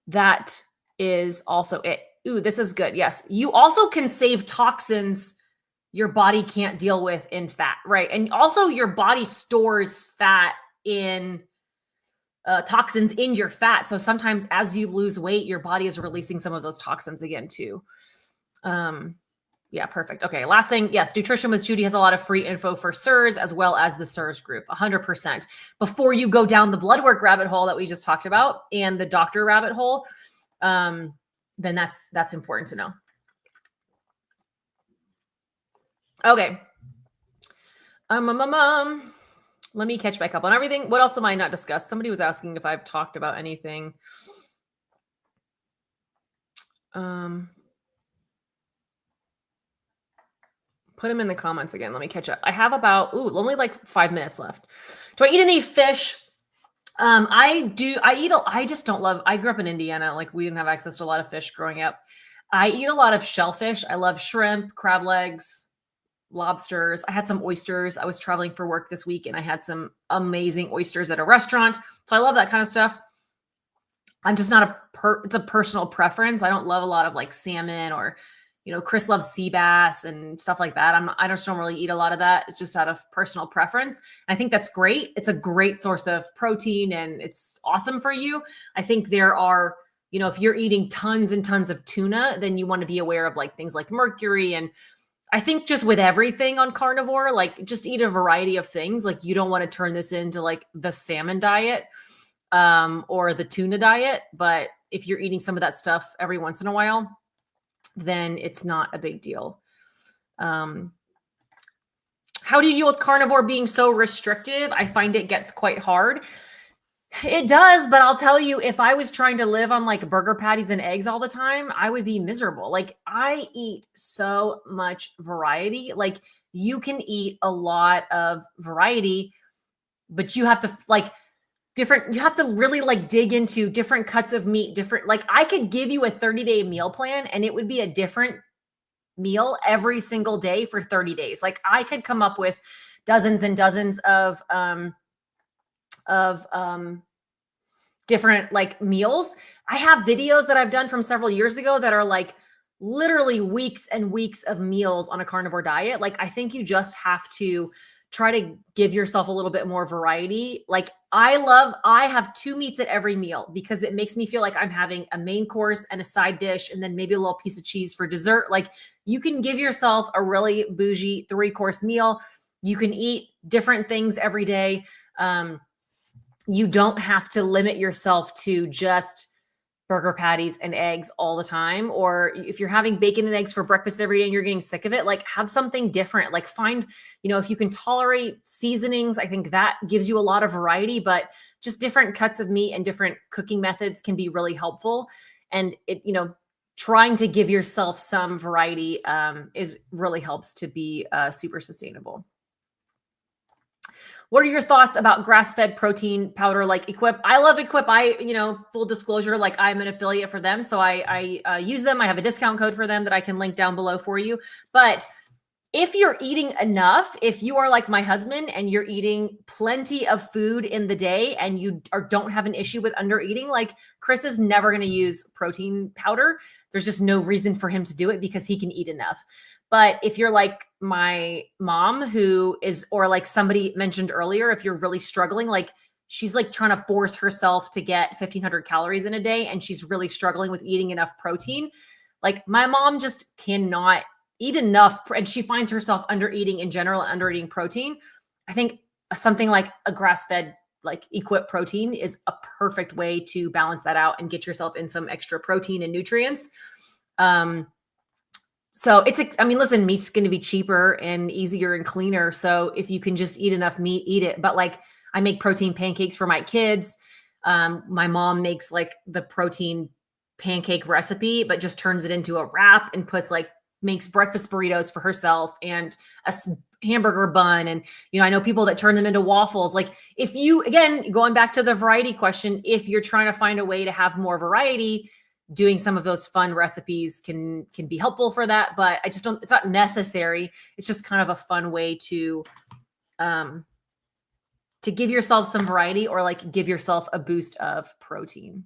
that is also it. Ooh, this is good. Yes. You also can save toxins your body can't deal with in fat, right? And also your body stores fat in toxins in your fat. So sometimes as you lose weight, your body is releasing some of those toxins again too. Yeah, perfect. Okay, last thing. Yes, Nutrition with Judy has a lot of free info for SIRS as well as the SIRS group, 100%. Before you go down the blood work rabbit hole that we just talked about and the doctor rabbit hole, then that's important to know. Okay. Let me catch back up on everything. What else am I not discussed? Somebody was asking if I've talked about anything. Put them in the comments again. Let me catch up. I have about, only like 5 minutes left. Do I eat any fish? I just don't love, I grew up in Indiana. Like we didn't have access to a lot of fish growing up. I eat a lot of shellfish. I love shrimp, crab legs, lobsters. I had some oysters. I was traveling for work this week and I had some amazing oysters at a restaurant. So I love that kind of stuff. I'm just not it's a personal preference. I don't love a lot of like salmon or, Chris loves sea bass and stuff like that. I just don't really eat a lot of that. It's just out of personal preference. I think that's great. It's a great source of protein and it's awesome for you. I think there are, if you're eating tons and tons of tuna, then you want to be aware of like things like mercury. And I think just with everything on carnivore, like just eat a variety of things. Like you don't want to turn this into like the salmon diet or the tuna diet. But if you're eating some of that stuff every once in a while, then it's not a big deal. How do you deal with carnivore being so restrictive? I find it gets quite hard. It does, but I'll tell you, if I was trying to live on like burger patties and eggs all the time, I would be miserable. Like I eat so much variety. Like you can eat a lot of variety, but you have to you have to really like dig into different cuts of meat, like I could give you a 30-day meal plan and it would be a different meal every single day for 30 days. Like I could come up with dozens and dozens of different like meals. I have videos that I've done from several years ago that are like literally weeks and weeks of meals on a carnivore diet. Like I think you just have to try to give yourself a little bit more variety. Like I have 2 meats at every meal because it makes me feel like I'm having a main course and a side dish and then maybe a little piece of cheese for dessert. Like you can give yourself a really bougie 3-course meal. You can eat different things every day. You don't have to limit yourself to just burger patties and eggs all the time. Or if you're having bacon and eggs for breakfast every day and you're getting sick of it, like have something different. Like find, if you can tolerate seasonings, I think that gives you a lot of variety, but just different cuts of meat and different cooking methods can be really helpful. And trying to give yourself some variety really helps to be super sustainable. What are your thoughts about grass-fed protein powder like Equip? I love Equip. Full disclosure, like I'm an affiliate for them. So I use them. I have a discount code for them that I can link down below for you. But if you're eating enough, if you are like my husband and you're eating plenty of food in the day and you don't have an issue with under eating, like Chris is never going to use protein powder. There's just no reason for him to do it because he can eat enough. But if you're like my mom or like somebody mentioned earlier, if you're really struggling, like she's like trying to force herself to get 1,500 calories in a day and she's really struggling with eating enough protein. Like my mom just cannot eat enough and she finds herself under eating in general and under eating protein. I think something like a grass-fed like Equip protein is a perfect way to balance that out and get yourself in some extra protein and nutrients. So listen, meat's going to be cheaper and easier and cleaner. So if you can just eat enough meat, eat it. But like I make protein pancakes for my kids. My mom makes like the protein pancake recipe, but just turns it into a wrap and makes breakfast burritos for herself and a hamburger bun. And, I know people that turn them into waffles. Like if you, again, going back to the variety question, if you're trying to find a way to have more variety, doing some of those fun recipes can be helpful for that, but it's not necessary. It's just kind of a fun way to give yourself some variety or like give yourself a boost of protein.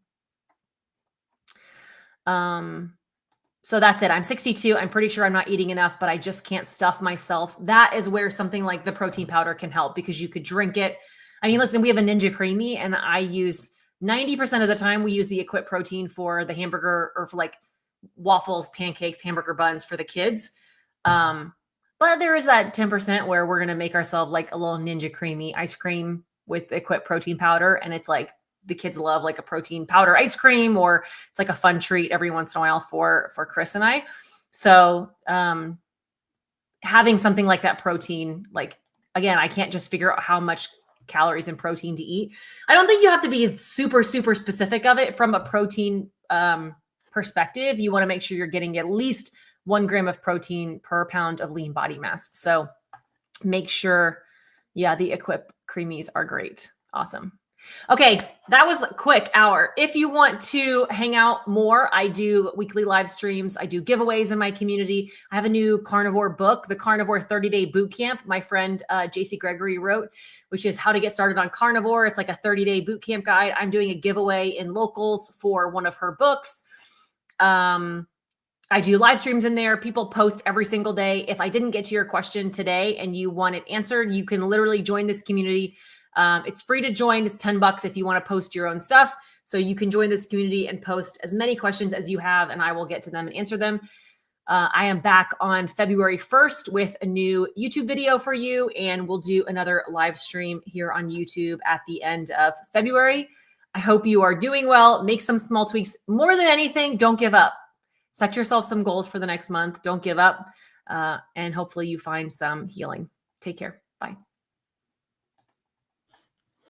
So that's it. I'm 62. I'm pretty sure I'm not eating enough, but I just can't stuff myself. That is where something like the protein powder can help because you could drink it. I mean, listen, we have a Ninja Creamy and I use 90% of the time we use the Equip protein for the hamburger or for like waffles, pancakes, hamburger buns for the kids. But there is that 10% where we're going to make ourselves like a little Ninja Creamy ice cream with Equip protein powder. And it's like the kids love like a protein powder ice cream, or it's like a fun treat every once in a while for Chris and I. So having something like that protein, like, again, I can't just figure out how much calories and protein to eat. I don't think you have to be super, super specific of it from a protein perspective. You want to make sure you're getting at least 1 gram of protein per pound of lean body mass. So make sure, yeah, the Equip creamies are great. Awesome. Okay, that was a quick hour. If you want to hang out more, I do weekly live streams. I do giveaways in my community. I have a new carnivore book, the Carnivore 30-Day Bootcamp, my friend JC Gregory wrote, which is how to get started on carnivore. It's like a 30-day bootcamp guide. I'm doing a giveaway in locals for one of her books. I do live streams in there. People post every single day. If I didn't get to your question today and you want it answered, you can literally join this community. It's free to join. It's $10 if you want to post your own stuff. So you can join this community and post as many questions as you have, and I will get to them and answer them. I am back on February 1st with a new YouTube video for you, and we'll do another live stream here on YouTube at the end of February. I hope you are doing well. Make some small tweaks. More than anything, don't give up. Set yourself some goals for the next month. Don't give up. And hopefully you find some healing. Take care. Bye.